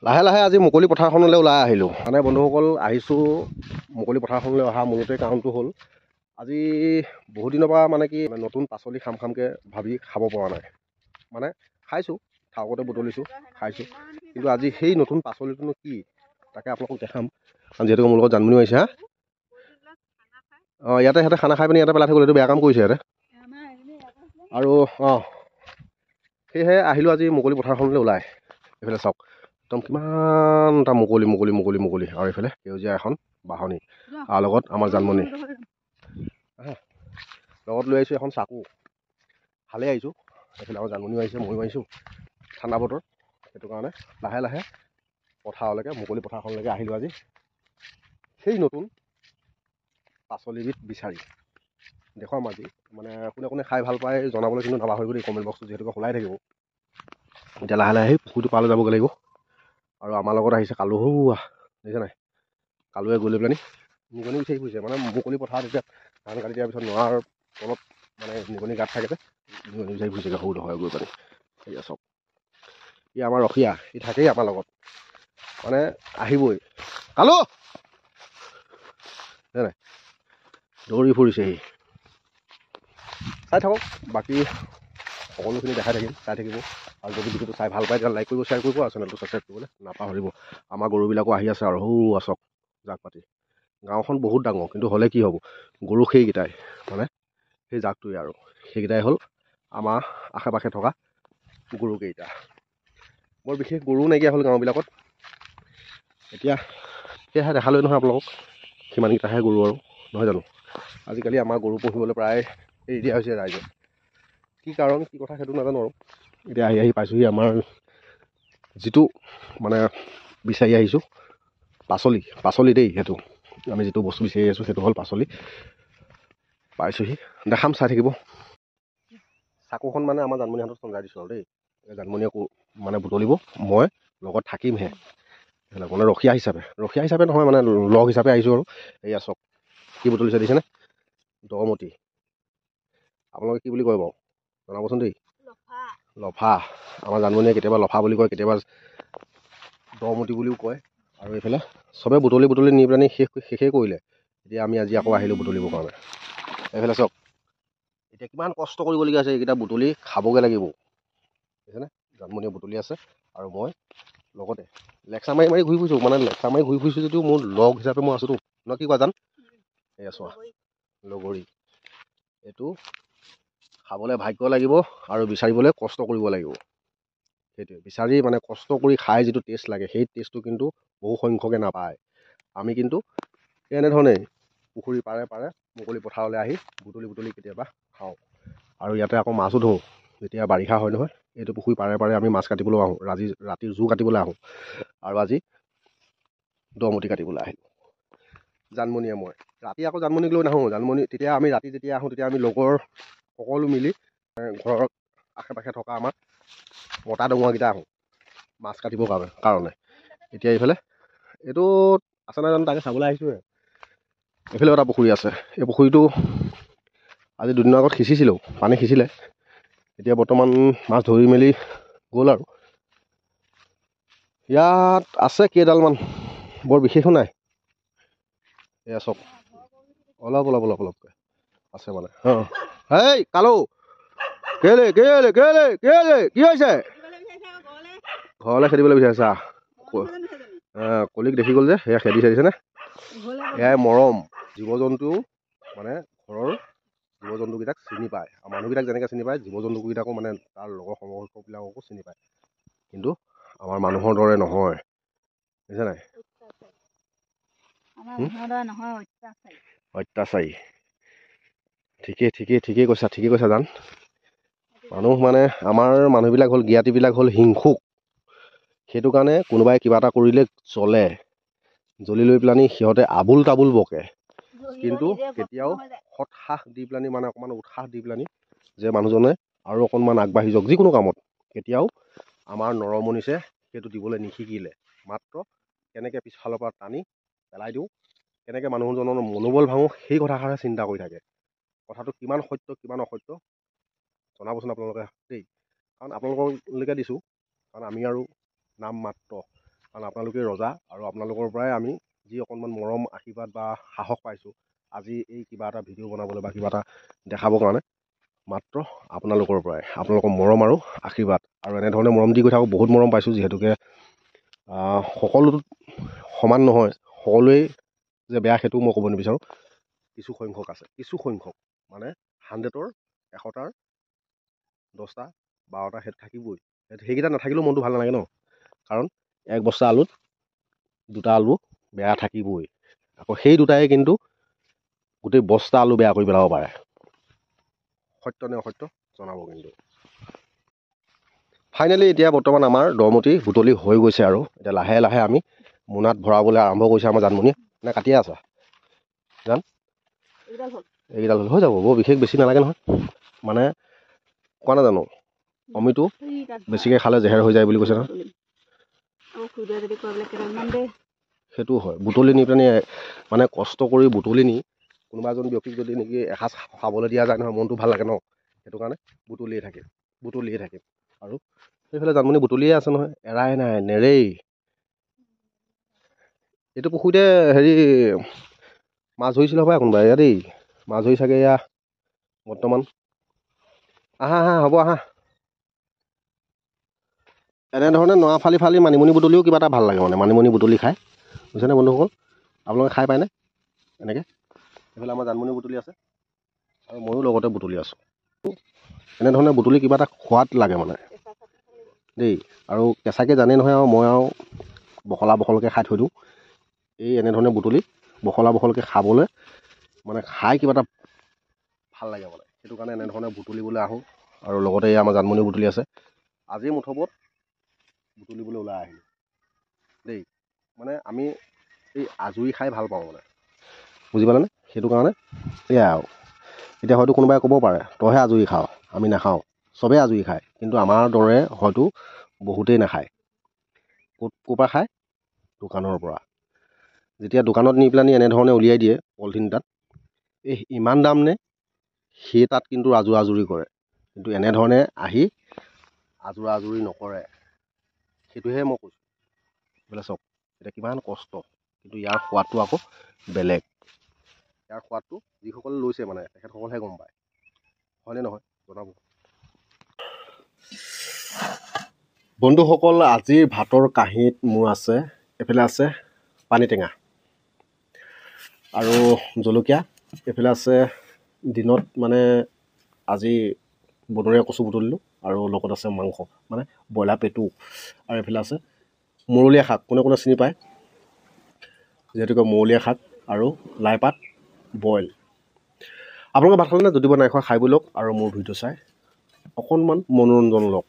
লাহে লাহে আজি মুকলি পথাৰখনলৈ ওলাই আহিলোঁ। মানে বন্ধুসকল আহিছোঁ মুকলি পথাৰখনলৈ অহা মূলতে কাৰণটো হ'ল আজি বহুত দিনৰ পৰা মানে কি নতুন পাচলি খামকৈ ভাবি খাব পৰা নাই। মানে খাইছোঁ, ঠাউকতে বুটলিছোঁ, খাইছোঁ, কিন্তু আজি সেই নতুন পাচলিটোনো কি তাকে আপোনালোকক দেখাম। কাৰণ যিহেতু মোৰ লগত জানমনিও আহিছে। হা অঁ, ইয়াতে সিহঁতে খানা খাই পিনি ইয়াতে পেলাই থৈ গ'ল। এইটো বেয়া কাম কৰিছে সিহঁতে। আৰু সেয়েহে আহিলোঁ আজি মুকলি পথাৰখনলৈ ওলাই। এইফালে চাওক একদম কিমান এটা মুকলি আৰু এইফালে সেউজীয়া এখন বাহনি আৰু লগত আমাৰ জানমনি লগত লৈ আহিছোঁ এখন চাকু। ভালেই আহিছোঁ। এইফালে আমাৰ জানমনিও আহিছে, ময়ো আহিছোঁ। ঠাণ্ডা বতৰ, সেইটো কাৰণে লাহে লাহে পথাৰলৈকে মুকলি পথাৰখনলৈকে আহিলোঁ আজি সেই নতুন পাচলিবিধ বিচাৰি। দেখুৱাম আজি মানে কোনে কোনে খাই ভাল পায় জনাবলৈ কিন্তু নাপাহৰিব দেই কমেণ্ট বক্সটো, যিহেতুকে খোলাই থাকিব। এতিয়া লাহে লাহে পুখুৰীটো পাৰলৈ যাবগৈ লাগিব। আৰু আমাৰ লগত আহিছে কালু। দেখিছে নাই, কালুৱে গৈ লৈ পেলানি নিগনি বিচাৰি ফুৰিছে। মানে মুকলি পথাৰত এতিয়া ধান কাটি দিয়াৰ পিছত নৰাৰ তলত মানে নিগনি গাঁত থাকে যে, নিগনি বিচাৰি ফুৰিছেগৈ সৰু ডখৰ গৈ পানি। সেয়া চাওক, ই আমাৰ ৰখীয়া, ই থাকেই আমাৰ লগত, মানে আহিবই। কালু নাই দৌৰি ফুৰিছেহি। চাই থাকক, বাকী সকলোখিনি দেখাই থাকিম, চাই থাকিব। আৰু যদি ভিডিঅ'টো চাই ভাল পায় তেতিয়া লাইক কৰিব, শ্বেয়াৰ কৰিব আৰু চেনেলটো ছাবস্ক্ৰাইব কৰিবলৈ নাপাহৰিব। আমাৰ গৰুবিলাকো আহি আছে আৰু আচক জাক পাতি। গাঁওখন বহুত ডাঙৰ, কিন্তু হ'লে কি হ'ব, গৰু সেইকেইটাই মানে সেই জাকটোৱে আৰু সেইকেইটাই হ'ল আমাৰ আশে পাশে থকা গৰুকেইটা। বৰ বিশেষ গৰুও নাইকিয়া হ'ল গাঁওবিলাকত এতিয়া। সেয়েহে দেখালৈ নহয় আপোনালোকক, সিমানকেইটাহে গৰু আৰু নহয় জানো। আজিকালি আমাৰ গৰু পুহিবলৈ প্ৰায় এৰি দিয়া হৈছে ৰাইজে। কি কাৰণ, কি কথা সেইটো নাজানো আৰু। এতিয়া আহি পাইছোঁহি আমাৰ যিটো মানে বিচাৰি আহিছোঁ পাচলি দেই। সেইটো আমি যিটো বস্তু বিচাৰি আহিছোঁ সেইটো হ'ল পাচলি। পাইছোঁহি, দেখাম, চাই থাকিব। চাকুখন মানে আমাৰ জানমনিৰ হাতত চঞ্জাই দিছোঁ আৰু দেই। জানমনিয়ে মানে বুটলিব, মই লগত থাকিমহে। মানে ৰখীয়া হিচাপে নহয়, মানে লগ হিচাপে আহিছোঁ আৰু। এয়া চাওক কি বুটলিছে দেখিছেনে, দমতি। আপোনালোকে কি বুলি কয় বাৰু জনাবচোন দেই। লফা। আমাৰ জানমনিয়ে কেতিয়াবা লফা বুলি কয়, কেতিয়াবা দমতি বুলিও কয়। আৰু এইফালে চবে বুটলি নি পেলানি শেষেই কৰিলে। এতিয়া আমি আজি আকৌ আহিলোঁ বুটলিবৰ কাৰণে। এইফালে চাওক এতিয়া কিমান কষ্ট কৰিবলগীয়া আছে এইকেইটা বুটলি খাবগৈ লাগিব। দেখিছেনে, জানমনিয়ে বুটলি আছে আৰু মই লগতে লেকচাৰ মাৰি ঘূৰি ফুৰিছোঁ। মানে লেকচাৰ মাৰি ঘূৰি ফুৰিছোঁ যদিও মোৰ লগ হিচাপে মই আছোঁতো ন, কি কোৱা জান। এয়া চোৱা লগৰী। এইটো খাবলৈ ভাগ্য লাগিব আৰু বিচাৰিবলৈ কষ্ট কৰিব লাগিব। সেইটোৱে বিচাৰি মানে কষ্ট কৰি খাই যিটো টেষ্ট লাগে, সেই টেষ্টটো কিন্তু বহু সংখ্যকে নাপায়। আমি কিন্তু এনেধৰণেই পুখুৰী পাৰে পাৰে মুকলি পথাৰলৈ আহি বুটলি কেতিয়াবা খাওঁ। আৰু ইয়াতে আকৌ মাছো ধৰোঁ যেতিয়া বাৰিষা হয় নহয়। এইটো পুখুৰী পাৰে পাৰে আমি মাছ কাটিবলৈ আহোঁ, ৰাতিৰ জোৰ কাটিবলৈ আহোঁ। আৰু আজি দমতি কাটিবলৈ আহিলোঁ জানমনিয়ে মই। ৰাতি আকৌ জানমনিক লৈ নাহোঁ। জানমনি তেতিয়া আমি ৰাতি যেতিয়া আহোঁ তেতিয়া আমি লগৰ সকলো মিলি ঘৰৰ আশে পাশে থকা আমাৰ মতা ডঙুৱাকেইটা আহোঁ মাছ কাটিবৰ কাৰণে। এতিয়া এইফালে এইটোত আছে নাই জানো, তাকে চাবলৈ আহিছোঁহে। এইফালেও এটা পুখুৰী আছে। এই পুখুৰীটো আজি দুদিনৰ আগত সিঁচিছিলোঁ, পানী সিঁচিলে। এতিয়া বৰ্তমান মাছ ধৰি মেলি গ'ল আৰু। ইয়াত আছে কেইডালমান, বৰ বিশেষো নাই। এয়া চব অলপকৈ আছে মানে। অঁ, হেই কালু কেলে কি হৈছে, ঘৰলৈ খেদিবলৈ বিচাৰিছা। কলিক দেখি গ'ল যে, সেয়া খেদি চাৰিছেনে। এয়াই মৰম। জীৱ জন্তু মানে ঘৰৰ জীৱ জন্তুকেইটাক চিনি পায়। আৰু মানুহকেইটাক যেনেকৈ চিনি পায়, জীৱ জন্তুকেইটাকো মানে তাৰ লগৰ সমকক্ষবিলাককো চিনি পায়। কিন্তু আমাৰ মানুহৰ দৰে নহয়, বুজিছে নাই। অত্যাচাৰী। ঠিকেই কৈছা জান। মানুহ মানে আমাৰ মানুহবিলাক হ'ল জ্ঞাতিবিলাক হ'ল হিংসুক। সেইটো কাৰণে কোনোবাই কিবা এটা কৰিলে জ্বলে, জ্বলি লৈ পেলানি সিহঁতে আবুল তাবুল বকে। কিন্তু কেতিয়াও সৎসাহ দি পেলানি মানে অকণমান উৎসাহ দি পেলানি যে মানুহজনে আৰু অকণমান আগবাঢ়ি যাওক যিকোনো কামত, কেতিয়াও আমাৰ নৰমনিছে সেইটো দিবলৈ নিশিকিলে। মাত্ৰ কেনেকৈ পিছফালৰ পৰা টানি পেলাই দিওঁ, কেনেকৈ মানুহজনৰ মনোবল ভাঙোঁ, সেই কথাষাৰহে চিন্তা কৰি থাকে। কথাটো কিমান সত্য কিমান অসত্য জনাবচোন আপোনালোকে দেই। কাৰণ আপোনালোকলৈকে দিছোঁ, কাৰণ আমি আৰু নাম মাত্ৰ কাৰণ আপোনালোকে ৰজা আৰু আপোনালোকৰ পৰাই আমি যি অকণমান মৰম আশীৰ্বাদ বা সাহস পাইছোঁ আজি এই কিবা এটা ভিডিঅ' বনাবলৈ বা কিবা এটা দেখাবৰ কাৰণে মাত্ৰ আপোনালোকৰ পৰাই আপোনালোকৰ মৰম আৰু আশীৰ্বাদ আৰু এনেধৰণে মৰম দি গৈ থাকক। বহুত মৰম পাইছোঁ যিহেতুকে সকলোতো সমান নহয়, সকলোৱেই যে বেয়া সেইটো মই ক'ব নিবিচাৰোঁ। কিছু সংখ্যক আছে, কিছু সংখ্যক মানে 100ৰ 100টাৰ 10টা 12টা সেইটো থাকিবই। সেইকেইটা নাথাকিলেও মনটো ভাল নালাগে ন, কাৰণ এক বস্তা আলুত 2টা আলু বেয়া থাকিবই। আকৌ সেই 2টাই কিন্তু গোটেই বস্তা আলু বেয়া কৰি পেলাব পাৰে। সত্য নে অসত্য জনাব কিন্তু। ফাইনেলি এতিয়া বৰ্তমান আমাৰ দৰমতি বুটলি হৈ গৈছে আৰু এতিয়া লাহে লাহে আমি মোনাত ভৰাবলৈ আৰম্ভ কৰিছে আমাৰ জানমণিয়ে। নে কাটিয়ে আছা জান? এইকেইডাল হৈ যাব, বৰ বিশেষ বেছি নালাগে নহয়। মানে কোৱা নাজানো অমিটো বেছিকৈ খালে জেহেৰ হৈ যায় বুলি কৈছে নহয়। সেইটো হয়, বুটলি নি পেলাই মানে কষ্ট কৰি বুটলি নি কোনোবা এজন ব্যক্তিক যদি নেকি এসাঁজ খাবলৈ দিয়া যায় নহয় মনটো ভাল লাগে ন। সেইটো কাৰণে বুটলিয়ে থাকে আৰু সেইফালে জানমণি বুটলিয়ে আছে নহয়, এৰাই নাই, নেৰেই। এইটো পুখুৰীতে হেৰি মাছ ধৰিছিল হ'বা কোনোবা এয়া দেই, মাছ ধৰি চাগে এয়া বৰ্তমান। আহা হ'ব আহা। এনেধৰণে নৰা ফালি ফালি মানিমুনি বুটলিও কিবা এটা ভাল লাগে, মানে মানিমুনি বুটলি খাই বুজিছেনে বন্ধুসকল? আপোনালোকে খাই পায়নে এনেকৈ? এইফালে আমাৰ জানমণি বুটলি আছে আৰু ময়ো লগতে বুটলি আছোঁ। এনেধৰণে বুটলি কিবা এটা সোৱাদ লাগে মানে দেই। আৰু কেঁচাকৈ জানেই নহয় আৰু মই আৰু বখলকৈ খাই থৈ দিওঁ। এই এনেধৰণে বুটলি বখলকৈ খাবলৈ মানে খাই কিবা এটা ভাল লাগে মানে, সেইটো কাৰণে এনেধৰণে বুটলিবলৈ আহোঁ। আৰু লগতে এই আমাৰ জানমণি বুটলি আছে। আজি মুঠপত বুটলিবলৈ ওলাই আহিলোঁ দেই। মানে আমি এই আজৰি খাই ভাল পাওঁ মানে, বুজি পালেনে? সেইটো কাৰণে এয়া আৰু এতিয়া হয়তো কোনোবাই ক'ব পাৰে তইহে আজৰি খাওঁ, আমি নাখাওঁ। চবেই আজৰি খায়, কিন্তু আমাৰ দৰে হয়তো বহুতেই নাখায়। ক'ৰ পৰা খায়? দোকানৰ পৰা। যেতিয়া দোকানত নি পেলাই এনেধৰণে উলিয়াই দিয়ে পলিথিন এটাত, এই ইমান দাম নে, সেই তাত কিন্তু আজৰি কৰে। কিন্তু এনেধৰণে আহি আজৰি নকৰে, সেইটোহে মই কৈছোঁ। বোলে চাওক এতিয়া কিমান কষ্ট, কিন্তু ইয়াৰ সোৱাদটো আকৌ বেলেগ। ইয়াৰ সোৱাদটো যিসকলে লৈছে মানে তেখেতসকলেহে গম পায়, হয়নে নহয় জনাব। বন্ধুসকল, আজিৰ ভাতৰ কাঁহীত মোৰ আছে, এইফালে আছে পানী টেঙা আৰু জলকীয়া, এইফালে আছে দিনত মানে আজি বনৰীয়া কচু বুটলিলোঁ আৰু লগত আছে মাংস মানে ব্ৰইলাৰ পেটু, আৰু এইফালে আছে মৰলীয়া শাক। কোনে কোনে চিনি পায় যিহেতুকে মৰলীয়া শাক আৰু লাইপাত বইল। আপোনালোকে ভাত খালেনে? যদি নাই খোৱা খাই বৈ লওক আৰু মোৰ ভিডিঅ' চাই অকণমান মনোৰঞ্জন লওক।